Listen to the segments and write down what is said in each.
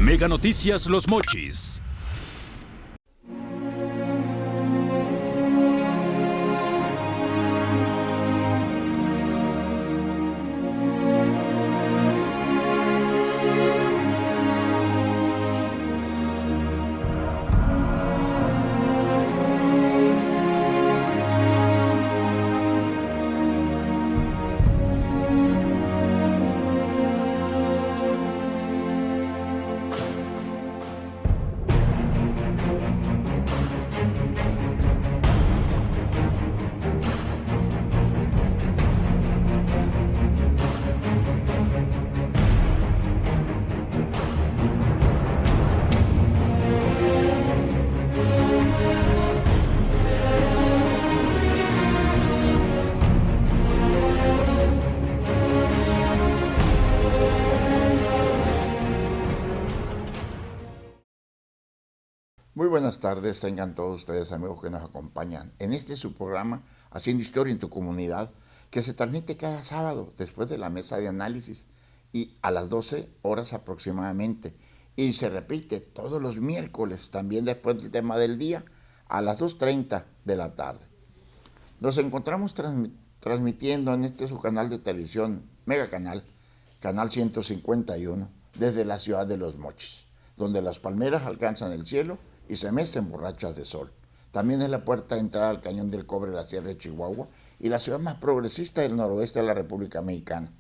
Mega Noticias Los Mochis. Muy buenas tardes, tengan todos ustedes amigos que nos acompañan en este su programa Haciendo Historia en tu Comunidad, que se transmite cada sábado después de la mesa de análisis y a las 12 horas aproximadamente, y se repite todos los miércoles también después del tema del día a las 2:30 de la tarde. Nos encontramos transmitiendo en este su canal de televisión Mega Canal 151 desde la ciudad de Los Mochis, donde las palmeras alcanzan el cielo y se mecen borrachas de sol. También es la puerta de entrada al Cañón del Cobre de la Sierra de Chihuahua y la ciudad más progresista del noroeste de la República Mexicana.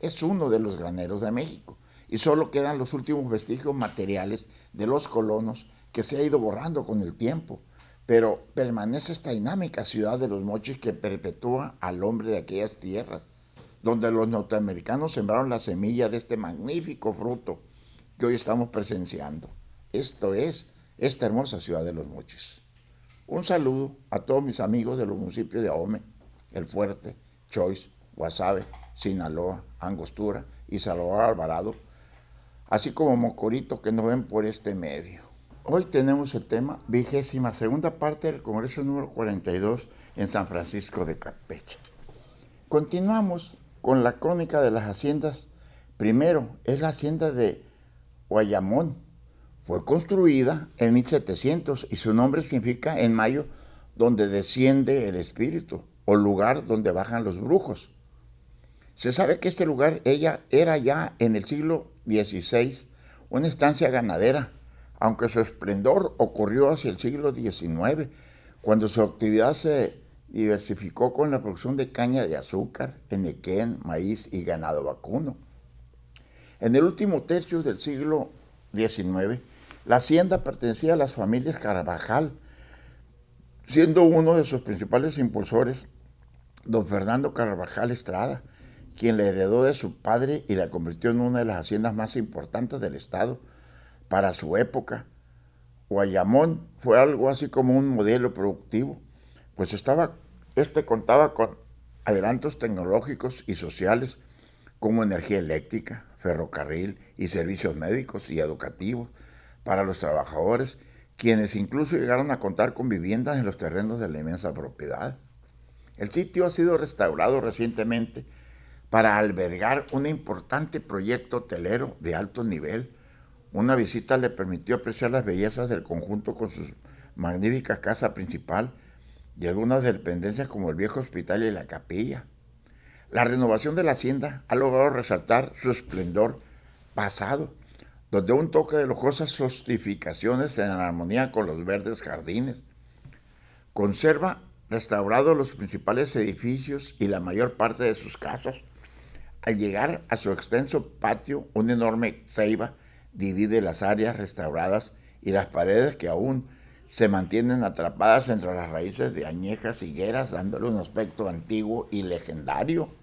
Es uno de los graneros de México y solo quedan los últimos vestigios materiales de los colonos que se ha ido borrando con el tiempo, pero permanece esta dinámica ciudad de Los Mochis que perpetúa al hombre de aquellas tierras, donde los norteamericanos sembraron la semilla de este magnífico fruto que hoy estamos presenciando. Esto es esta hermosa ciudad de Los Mochis. Un saludo a todos mis amigos de los municipios de Ahome, El Fuerte, Choix, Guasave, Sinaloa, Angostura y Salvador Alvarado, así como Mocorito que nos ven por este medio. Hoy tenemos el tema 22ª parte del Congreso número 42 en San Francisco de Campeche. Continuamos con la crónica de las haciendas. Primero es la hacienda de Guayamón. Fue construida en 1700 y su nombre significa en mayo donde desciende el espíritu o lugar donde bajan los brujos. Se sabe que este lugar era ya en el siglo XVI una estancia ganadera, aunque su esplendor ocurrió hacia el siglo XIX, cuando su actividad se diversificó con la producción de caña de azúcar, enequén, maíz y ganado vacuno. En el último tercio del siglo XIX, la hacienda pertenecía a las familias Carvajal, siendo uno de sus principales impulsores don Fernando Carvajal Estrada, quien la heredó de su padre y la convirtió en una de las haciendas más importantes del estado para su época. Guayamón fue algo así como un modelo productivo, pues contaba con adelantos tecnológicos y sociales como energía eléctrica, ferrocarril y servicios médicos y educativos para los trabajadores, quienes incluso llegaron a contar con viviendas en los terrenos de la inmensa propiedad. El sitio ha sido restaurado recientemente para albergar un importante proyecto hotelero de alto nivel. Una visita le permitió apreciar las bellezas del conjunto con su magnífica casa principal y algunas dependencias como el viejo hospital y la capilla. La renovación de la hacienda ha logrado resaltar su esplendor pasado, donde un toque de lujosas sofisticaciones en armonía con los verdes jardines. Conserva restaurados los principales edificios y la mayor parte de sus casas. Al llegar a su extenso patio, una enorme ceiba divide las áreas restauradas y las paredes que aún se mantienen atrapadas entre las raíces de añejas higueras, dándole un aspecto antiguo y legendario.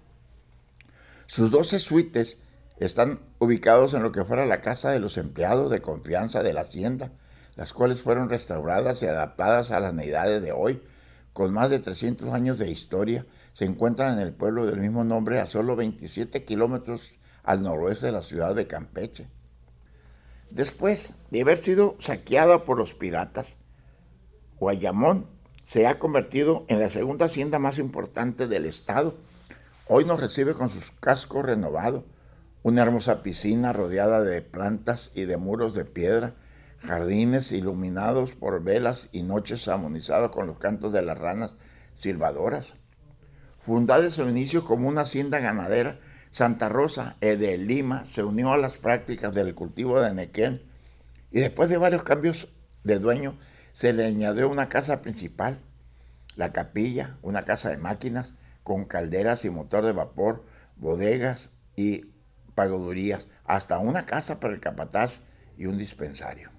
Sus 12 suites están ubicados en lo que fuera la casa de los empleados de confianza de la hacienda, las cuales fueron restauradas y adaptadas a las necesidades de hoy. Con más de 300 años de historia, se encuentran en el pueblo del mismo nombre a solo 27 kilómetros al noroeste de la ciudad de Campeche. Después de haber sido saqueada por los piratas, Guayamón se ha convertido en la segunda hacienda más importante del estado. Hoy nos recibe con sus cascos renovados, Una hermosa piscina rodeada de plantas y de muros de piedra, jardines iluminados por velas y noches armonizadas con los cantos de las ranas silbadoras. Fundada en su inicio como una hacienda ganadera, Santa Rosa de Lima se unió a las prácticas del cultivo de Nequén y después de varios cambios de dueño se le añadió una casa principal, la capilla, una casa de máquinas con calderas y motor de vapor, bodegas y pagadurías, hasta una casa para el capataz y un dispensario.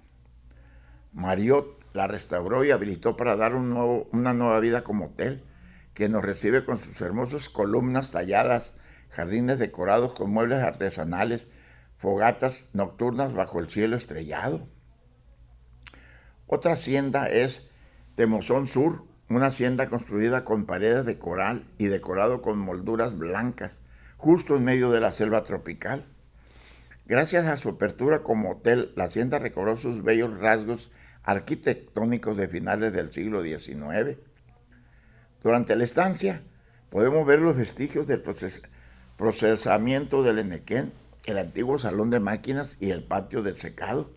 Mariot la restauró y habilitó para dar una nueva vida como hotel, que nos recibe con sus hermosas columnas talladas, jardines decorados con muebles artesanales, fogatas nocturnas bajo el cielo estrellado. Otra hacienda es Temozón Sur, una hacienda construida con paredes de coral y decorado con molduras blancas, justo en medio de la selva tropical. Gracias a su apertura como hotel, la hacienda recobró sus bellos rasgos arquitectónicos de finales del siglo XIX. Durante la estancia podemos ver los vestigios del procesamiento del Enequén, el antiguo salón de máquinas y el patio del secado.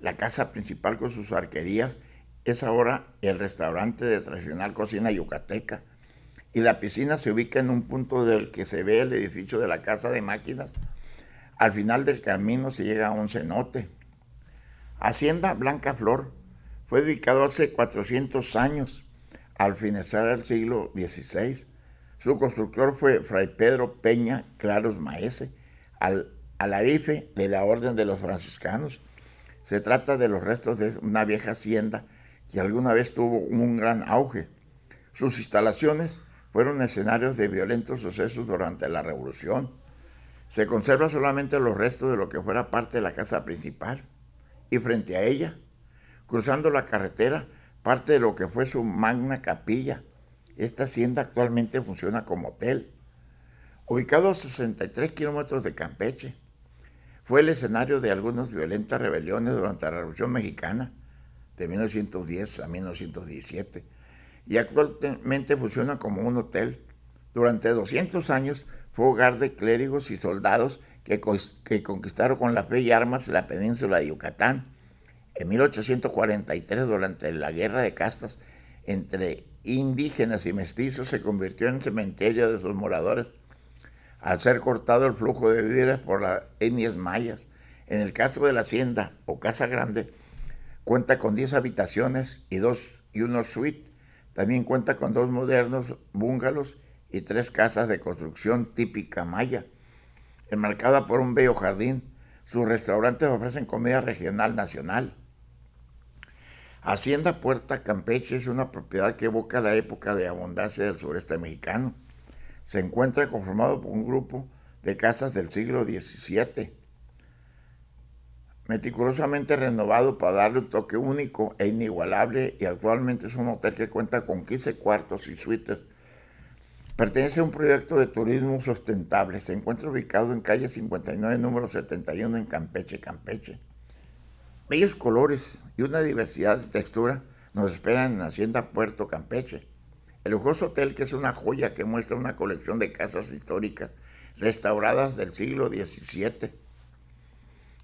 La casa principal con sus arquerías es ahora el restaurante de tradicional cocina yucateca y la piscina se ubica en un punto del que se ve el edificio de la casa de máquinas. Al final del camino se llega a un cenote. Hacienda Blanca Flor fue dedicado hace 400 años, al finalizar el siglo XVI. Su constructor fue Fray Pedro Peña Claros Maese, alarife de la Orden de los Franciscanos. Se trata de los restos de una vieja hacienda que alguna vez tuvo un gran auge. Sus instalaciones fueron escenarios de violentos sucesos durante la Revolución. Se conservan solamente los restos de lo que fuera parte de la casa principal. Y frente a ella, cruzando la carretera, parte de lo que fue su magna capilla. Esta hacienda actualmente funciona como hotel. Ubicado a 63 kilómetros de Campeche, fue el escenario de algunas violentas rebeliones durante la Revolución Mexicana de 1910 a 1917 y actualmente funciona como un hotel. Durante 200 años fue hogar de clérigos y soldados que conquistaron con la fe y armas la península de Yucatán. En 1843, durante la guerra de castas entre indígenas y mestizos, se convirtió en cementerio de sus moradores al ser cortado el flujo de víveres por las etnias mayas. En el caso de la hacienda o casa grande, cuenta con 10 habitaciones y una suite. También cuenta con 2 modernos bungalows y 3 casas de construcción típica maya, enmarcada por un bello jardín. Sus restaurantes ofrecen comida regional nacional. Hacienda Puerta Campeche es una propiedad que evoca la época de abundancia del sureste mexicano. Se encuentra conformado por un grupo de casas del siglo XVII, meticulosamente renovado para darle un toque único e inigualable, y actualmente es un hotel que cuenta con 15 cuartos y suites. Pertenece a un proyecto de turismo sustentable. Se encuentra ubicado en calle 59, número 71 en Campeche, Campeche. Bellos colores y una diversidad de textura nos esperan en Hacienda Puerto Campeche. El lujoso hotel, que es una joya que muestra una colección de casas históricas restauradas del siglo XVII.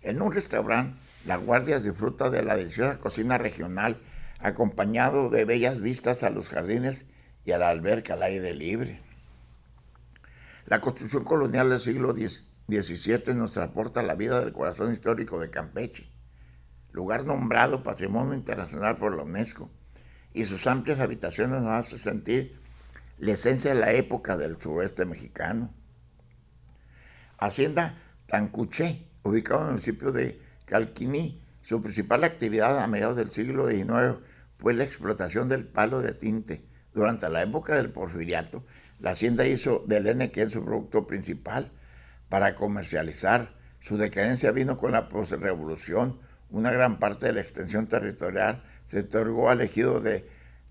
En un restaurante, la guardia disfruta de la deliciosa cocina regional, acompañado de bellas vistas a los jardines y a la alberca al aire libre. La construcción colonial del siglo XVII nos transporta a la vida del corazón histórico de Campeche, lugar nombrado Patrimonio Internacional por la UNESCO, y sus amplias habitaciones nos hacen sentir la esencia de la época del sureste mexicano. Hacienda Tancuché, ubicado en el municipio de Calquiní, su principal actividad a mediados del siglo XIX fue la explotación del palo de tinte. Durante la época del Porfiriato, la hacienda hizo del Enequén su producto principal para comercializar. Su decadencia vino con la posrevolución. Una gran parte de la extensión territorial se otorgó al ejido de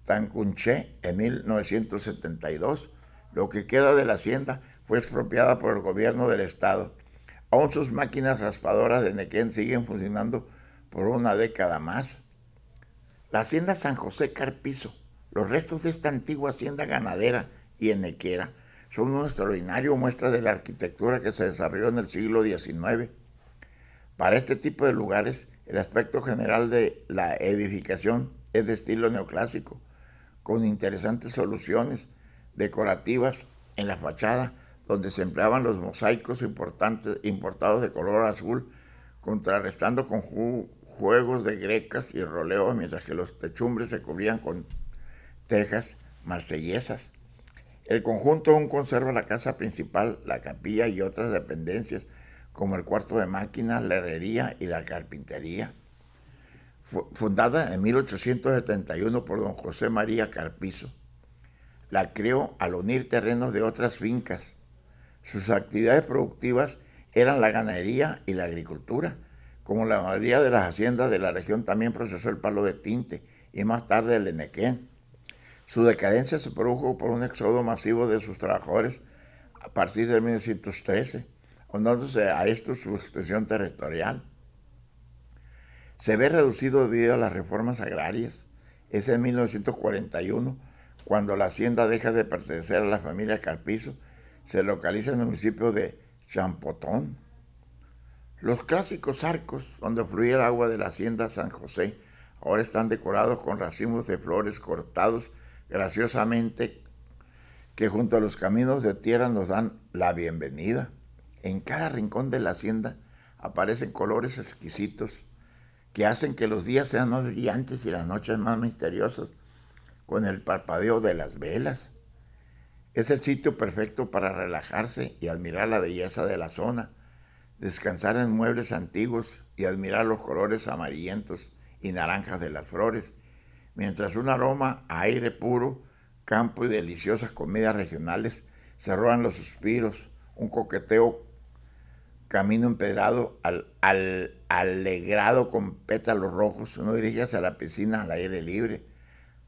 Tancunché en 1972. Lo que queda de la hacienda fue expropiada por el gobierno del estado. Aún sus máquinas raspadoras de Nequén siguen funcionando por una década más. La hacienda San José Carpizo, los restos de esta antigua hacienda ganadera y enequera, son una extraordinaria muestra de la arquitectura que se desarrolló en el siglo XIX. Para este tipo de lugares, el aspecto general de la edificación es de estilo neoclásico, con interesantes soluciones decorativas en la fachada, donde se empleaban los mosaicos importados de color azul, contrarrestando con juegos de grecas y roleos, mientras que los techumbres se cubrían con tejas marsellesas. El conjunto aún conserva la casa principal, la capilla y otras dependencias, como el cuarto de máquinas, la herrería y la carpintería. Fundada en 1871 por don José María Carpizo, la creó al unir terrenos de otras fincas. Sus actividades productivas eran la ganadería y la agricultura. Como la mayoría de las haciendas de la región, también procesó el palo de tinte y más tarde el enequén. Su decadencia se produjo por un éxodo masivo de sus trabajadores a partir de 1913, dándose a esto su extensión territorial. Se ve reducido debido a las reformas agrarias. Es en 1941 cuando la hacienda deja de pertenecer a la familia Carpizo. Se localiza en el municipio de Champotón. Los clásicos arcos donde fluía el agua de la hacienda San José ahora están decorados con racimos de flores cortados graciosamente que junto a los caminos de tierra nos dan la bienvenida. En cada rincón de la hacienda aparecen colores exquisitos que hacen que los días sean más brillantes y las noches más misteriosas, con el parpadeo de las velas. Es el sitio perfecto para relajarse y admirar la belleza de la zona, descansar en muebles antiguos y admirar los colores amarillentos y naranjas de las flores, mientras un aroma a aire puro, campo y deliciosas comidas regionales se roban los suspiros, un coqueteo camino empedrado alegrado con pétalos rojos. Uno dirige hacia la piscina al aire libre,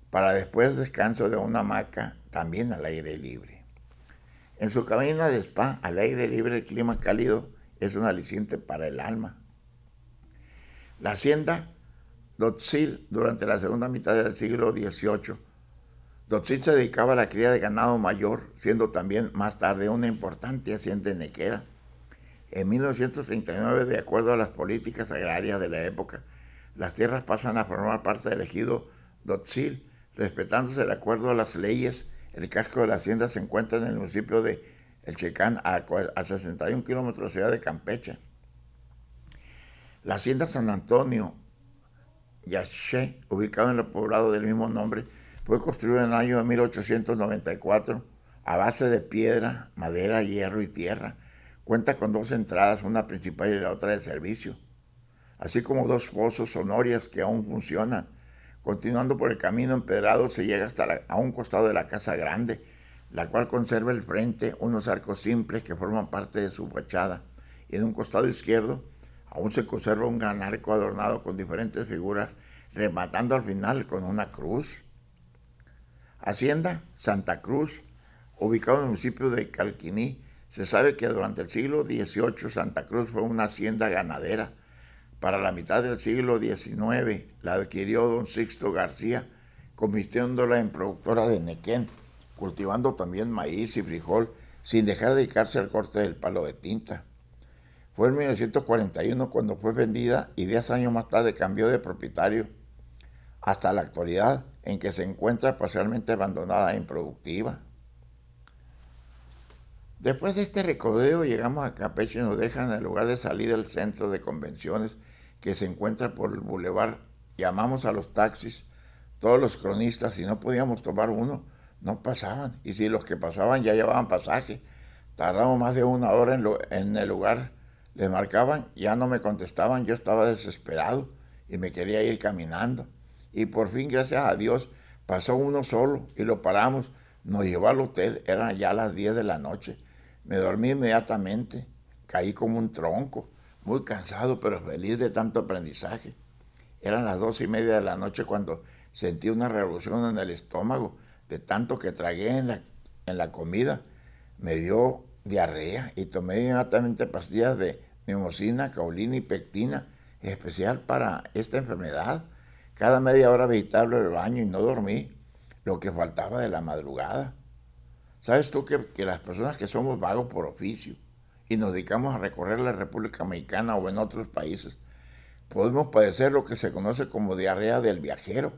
para después descanso de una hamaca también al aire libre. En su cabina de spa al aire libre, el clima cálido es un aliciente para el alma. La hacienda Dotzil, durante la segunda mitad del siglo XVIII, Dotzil se dedicaba a la cría de ganado mayor, siendo también más tarde una importante hacienda enequera. En 1939, de acuerdo a las políticas agrarias de la época, las tierras pasan a formar parte del ejido Dotzil, respetándose de acuerdo a las leyes. El casco de la hacienda se encuentra en el municipio de El Checán, a 61 kilómetros de la ciudad de Campeche. La hacienda San Antonio Yaché, ubicado en el poblado del mismo nombre, fue construida en el año de 1894 a base de piedra, madera, hierro y tierra. Cuenta con dos entradas, una principal y la otra de servicio, así como dos pozos sonorias que aún funcionan. Continuando por el camino empedrado se llega hasta a un costado de la casa grande, la cual conserva el frente unos arcos simples que forman parte de su fachada, y en un costado izquierdo aún se conserva un gran arco adornado con diferentes figuras, rematando al final con una cruz. Hacienda Santa Cruz, ubicado en el municipio de Calquiní. Se sabe que durante el siglo XVIII Santa Cruz fue una hacienda ganadera. Para la mitad del siglo XIX la adquirió don Sixto García, convirtiéndola en productora de nequén, cultivando también maíz y frijol, sin dejar de dedicarse al corte del palo de tinta. Fue en 1941 cuando fue vendida y 10 años más tarde cambió de propietario, hasta la actualidad, en que se encuentra parcialmente abandonada e improductiva. Después de este recorrido llegamos a Campeche y nos dejan en el lugar de salida del centro de convenciones que se encuentra por el bulevar. Llamamos a los taxis, todos los cronistas, si no podíamos tomar uno, no pasaban. Y si los que pasaban ya llevaban pasaje, tardamos más de una hora en el lugar. Les marcaban, ya no me contestaban, yo estaba desesperado y me quería ir caminando. Y por fin, gracias a Dios, pasó uno solo y lo paramos, nos llevó al hotel, eran ya las 10 de la noche. Me dormí inmediatamente, caí como un tronco, muy cansado pero feliz de tanto aprendizaje. Eran las 2:30 de la noche cuando sentí una revolución en el estómago, de tanto que tragué en la comida. Me dio diarrea y tomé inmediatamente pastillas de mimosina, caulina y pectina, especial para esta enfermedad. Cada media hora visitaba el baño y no dormí, lo que faltaba de la madrugada. ¿Sabes tú que las personas que somos vagos por oficio y nos dedicamos a recorrer la República Mexicana o en otros países, podemos padecer lo que se conoce como diarrea del viajero?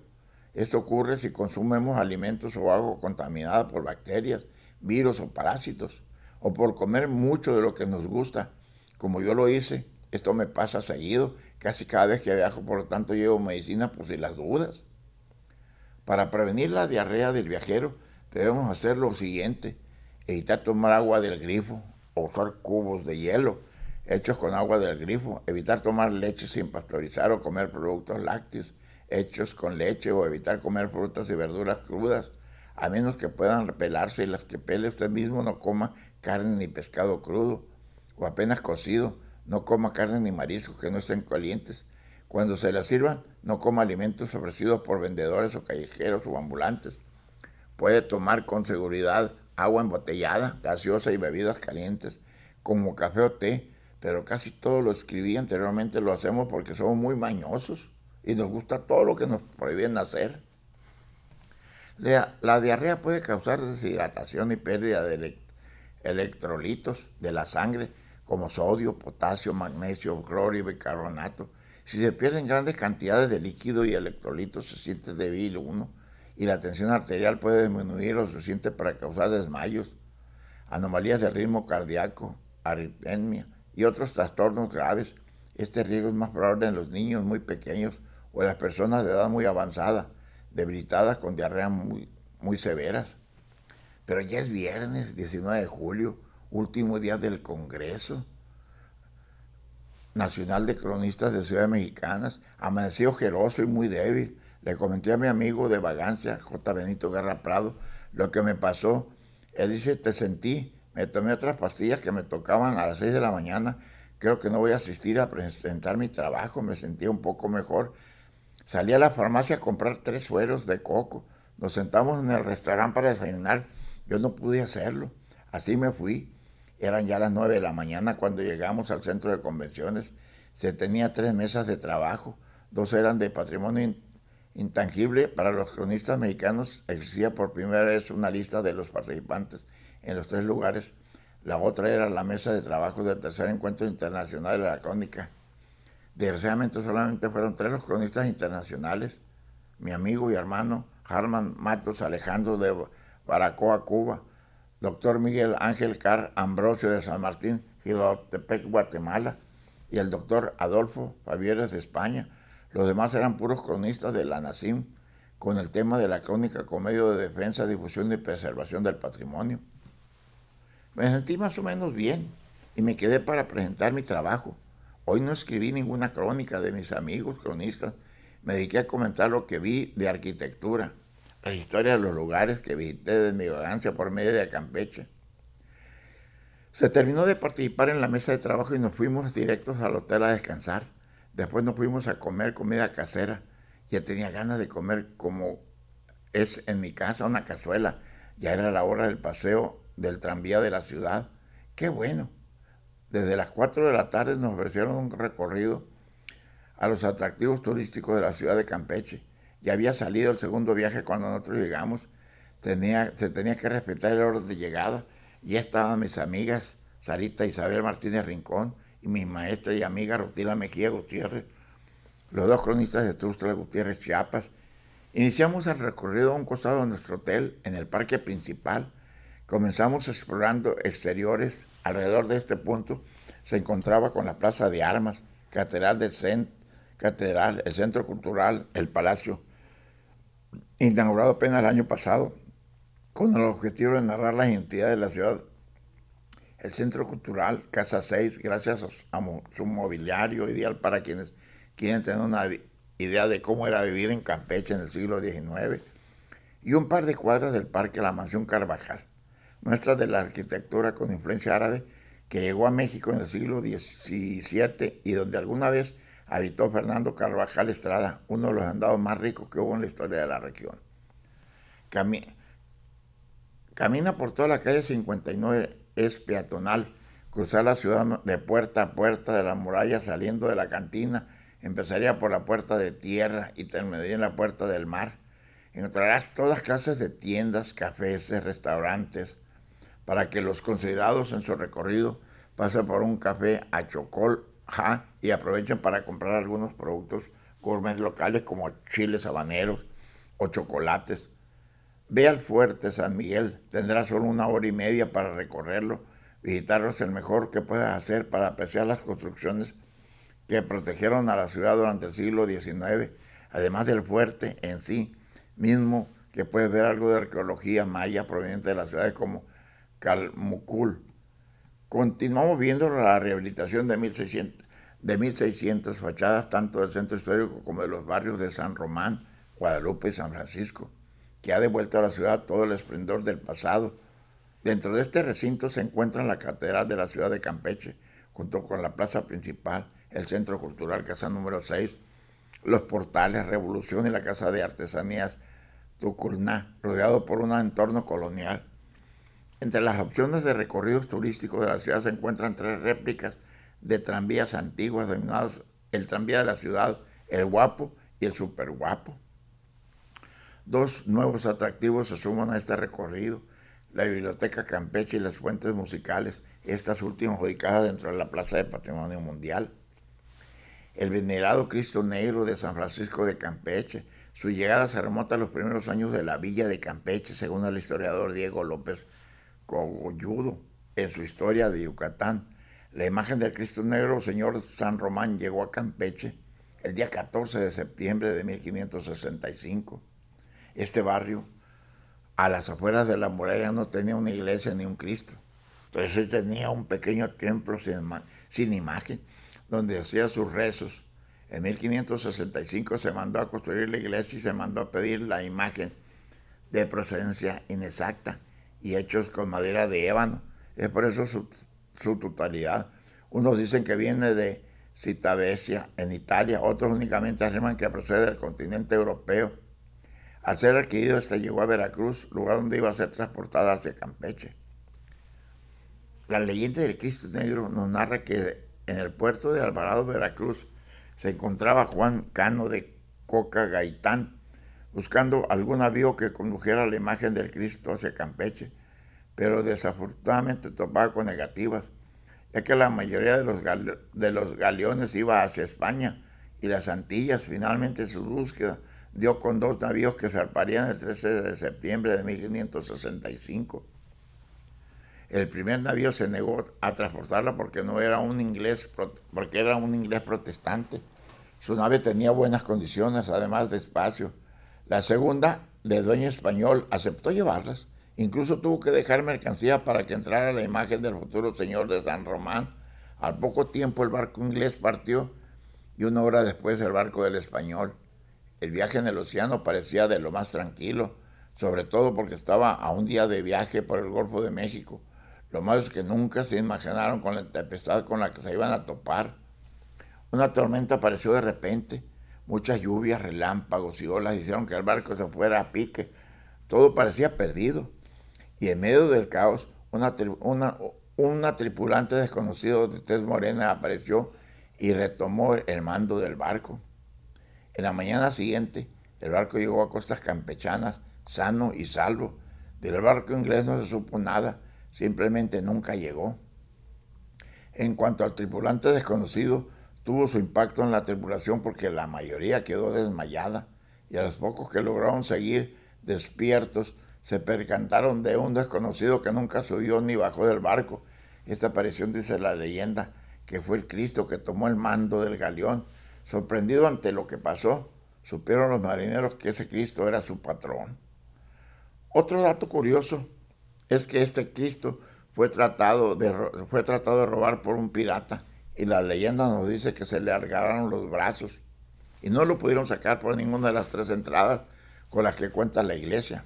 Esto ocurre si consumimos alimentos o agua contaminada por bacterias, virus o parásitos, o por comer mucho de lo que nos gusta, como yo lo hice. Esto me pasa seguido, casi cada vez que viajo, por lo tanto llevo medicina por si las dudas. Para prevenir la diarrea del viajero, debemos hacer lo siguiente: evitar tomar agua del grifo o usar cubos de hielo hechos con agua del grifo, evitar tomar leche sin pasteurizar o comer productos lácteos hechos con leche, o evitar comer frutas y verduras crudas, a menos que puedan pelarse, y las que pele usted mismo. No coma carne ni pescado crudo o apenas cocido, no coma carne ni mariscos que no estén calientes. Cuando se la sirvan, no coma alimentos ofrecidos por vendedores o callejeros o ambulantes. Puede tomar con seguridad agua embotellada, gaseosa y bebidas calientes, como café o té, pero casi todo lo escribí anteriormente lo hacemos porque somos muy mañosos y nos gusta todo lo que nos prohíben hacer. La diarrea puede causar deshidratación y pérdida de electrolitos de la sangre, como sodio, potasio, magnesio, cloro y bicarbonato. Si se pierden grandes cantidades de líquido y electrolitos, se siente débil uno, y la tensión arterial puede disminuir lo suficiente para causar desmayos, anomalías del ritmo cardíaco, arritmia y otros trastornos graves. Este riesgo es más probable en los niños muy pequeños o en las personas de edad muy avanzada, debilitadas con diarrea muy severas. Pero ya es viernes 19 de julio, último día del Congreso Nacional de Cronistas de Ciudades Mexicanas. Amanecí ojeroso y muy débil. Le comenté a mi amigo de Vagancia, J. Benito Guerra Prado, lo que me pasó. Él dice: te sentí, me tomé otras pastillas que me tocaban a las 6 de la mañana. Creo que no voy a asistir a presentar mi trabajo. Me sentía un poco mejor. Salí a la farmacia a comprar 3 sueros de coco. Nos sentamos en el restaurante para desayunar. Yo no pude hacerlo. Así me fui. Eran ya las 9 de la mañana cuando llegamos al centro de convenciones. Se tenía 3 mesas de trabajo. 2 eran de patrimonio intangible. Para los cronistas mexicanos existía por primera vez una lista de los participantes en los 3 lugares. La otra era la mesa de trabajo del tercer encuentro internacional de la crónica. Desgraciadamente solamente fueron 3 los cronistas internacionales: mi amigo y hermano Harman Matos Alejandro de Baracoa, Cuba; doctor Miguel Ángel Carr Ambrosio de San Martín, Jilotepec, Guatemala; y el doctor Adolfo Fabieres de España. Los demás eran puros cronistas de la NACIM, con el tema de la crónica como medio de defensa, difusión y preservación del patrimonio. Me sentí más o menos bien y me quedé para presentar mi trabajo. Hoy no escribí ninguna crónica de mis amigos cronistas. Me dediqué a comentar lo que vi de arquitectura, la historia de los lugares que visité de mi vagancia por medio de Campeche. Se terminó de participar en la mesa de trabajo y nos fuimos directos al hotel a descansar. Después nos fuimos a comer comida casera. Ya tenía ganas de comer como es en mi casa, una cazuela. Ya era la hora del paseo del tranvía de la ciudad. ¡Qué bueno! Desde las 4 de la tarde nos ofrecieron un recorrido a los atractivos turísticos de la ciudad de Campeche. Ya había salido el segundo viaje cuando nosotros llegamos. Se tenía que respetar el orden de llegada. Ya estaban mis amigas Sarita Isabel Martínez Rincón y mi maestra y amiga Rutila Mejía Gutiérrez, los 2 cronistas de Tuxtla Gutiérrez, Chiapas. Iniciamos el recorrido a un costado de nuestro hotel, en el parque principal. Comenzamos explorando exteriores. Alrededor de este punto se encontraba con la Plaza de Armas, Catedral, el Centro Cultural, el Palacio, inaugurado apenas el año pasado, con el objetivo de narrar la identidad de la ciudad. El Centro Cultural, Casa 6, gracias a su mobiliario ideal para quienes quieren tener una idea de cómo era vivir en Campeche en el siglo XIX, y un par de cuadras del parque La Mansión Carvajal, muestra de la arquitectura con influencia árabe que llegó a México en el siglo XVII y donde alguna vez habitó Fernando Carvajal Estrada, uno de los hacendados más ricos que hubo en la historia de la región. Camina por toda la calle 59, es peatonal. Cruzar la ciudad de puerta a puerta de la muralla saliendo de la cantina, empezaría por la puerta de tierra y terminaría en la puerta del mar. Encontrarás todas clases de tiendas, cafés, restaurantes, para que los considerados en su recorrido pasen por un café a Chocolja y aprovechen para comprar algunos productos gourmet locales como chiles habaneros o chocolates. Ve al Fuerte San Miguel, tendrás solo 1 hora y media para recorrerlo. Visitarlo es el mejor que puedas hacer para apreciar las construcciones que protegieron a la ciudad durante el siglo XIX, además del fuerte en sí mismo, que puedes ver algo de arqueología maya proveniente de las ciudades como Calmucul. Continuamos viendo la rehabilitación de 1600 fachadas, tanto del centro histórico como de los barrios de San Román, Guadalupe y San Francisco, que ha devuelto a la ciudad todo el esplendor del pasado. Dentro de este recinto se encuentra la Catedral de la ciudad de Campeche, junto con la plaza principal, el Centro Cultural Casa número 6, los portales Revolución y la Casa de Artesanías Tuculná, rodeado por un entorno colonial. Entre las opciones de recorridos turísticos de la ciudad se encuentran 3 réplicas de tranvías antiguas denominadas el tranvía de la ciudad, el Guapo y el Super Guapo. 2 nuevos atractivos se suman a este recorrido: la Biblioteca Campeche y las fuentes musicales, estas últimas ubicadas dentro de la Plaza de Patrimonio Mundial. El venerado Cristo Negro de San Francisco de Campeche. Su llegada se remonta a los primeros años de la villa de Campeche, según el historiador Diego López Cogolludo, en su Historia de Yucatán. La imagen del Cristo Negro, señor San Román, llegó a Campeche el día 14 de septiembre de 1565. Este barrio, a las afueras de la muralla, no tenía una iglesia ni un Cristo, pero sí tenía un pequeño templo sin imagen, donde hacía sus rezos. En 1565 se mandó a construir la iglesia y se mandó a pedir la imagen de procedencia inexacta y hechos con madera de ébano. Es por eso su totalidad. Unos dicen que viene de Citavesia, en Italia, otros únicamente afirman que procede del continente europeo. Al ser adquirido, llegó a Veracruz, lugar donde iba a ser transportada hacia Campeche. La leyenda del Cristo Negro nos narra que en el puerto de Alvarado, Veracruz, se encontraba Juan Cano de Coca Gaitán, buscando algún navío que condujera la imagen del Cristo hacia Campeche, pero desafortunadamente topaba con negativas, ya que la mayoría de los galeones iba hacia España y las Antillas. Finalmente su búsqueda dio con 2 navíos que zarparían el 13 de septiembre de 1565. El primer navío se negó a transportarla porque era un inglés protestante. Su nave tenía buenas condiciones, además de espacio. La segunda, de dueño español, aceptó llevarlas. Incluso tuvo que dejar mercancía para que entrara la imagen del futuro señor de San Román. Al poco tiempo el barco inglés partió y 1 hora después el barco del español. El viaje en el océano parecía de lo más tranquilo, sobre todo porque estaba a un día de viaje por el Golfo de México. Lo malo es que nunca se imaginaron con la tempestad con la que se iban a topar. Una tormenta apareció de repente. Muchas lluvias, relámpagos y olas hicieron que el barco se fuera a pique. Todo parecía perdido. Y en medio del caos, una tripulante desconocida de tez morena apareció y retomó el mando del barco. En la mañana siguiente, el barco llegó a costas campechanas, sano y salvo. Del barco inglés no se supo nada, simplemente nunca llegó. En cuanto al tripulante desconocido, tuvo su impacto en la tripulación porque la mayoría quedó desmayada y a los pocos que lograron seguir despiertos se percataron de un desconocido que nunca subió ni bajó del barco. Esta aparición, dice la leyenda, que fue el Cristo que tomó el mando del galeón. Sorprendido ante lo que pasó, supieron los marineros que ese Cristo era su patrón. Otro dato curioso es que este Cristo fue tratado de robar por un pirata y la leyenda nos dice que se le alargaron los brazos y no lo pudieron sacar por ninguna de las 3 entradas con las que cuenta la iglesia.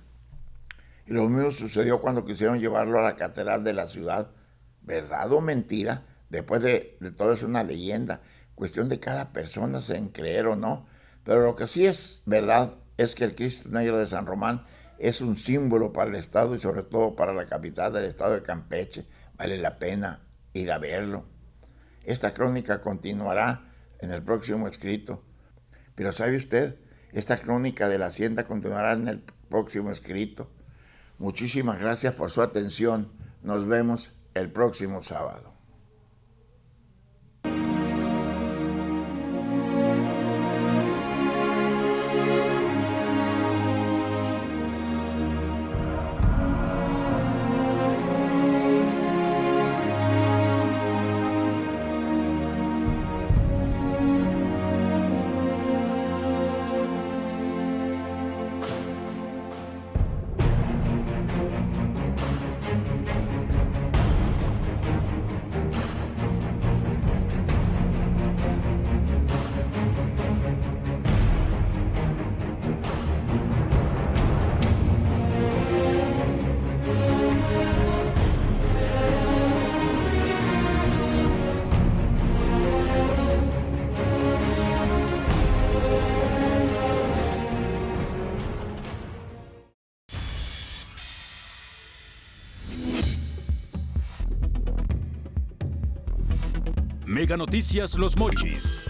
Y lo mismo sucedió cuando quisieron llevarlo a la catedral de la ciudad. ¿Verdad o mentira? Después de todo es una leyenda, cuestión de cada persona en creer o no. Pero lo que sí es verdad es que el Cristo Negro de San Román es un símbolo para el estado y sobre todo para la capital del estado de Campeche. Vale la pena ir a verlo. Esta crónica continuará en el próximo escrito. Pero ¿sabe usted? Esta crónica de la hacienda continuará en el próximo escrito. Muchísimas gracias por su atención. Nos vemos el próximo sábado. Mega Noticias Los Mochis.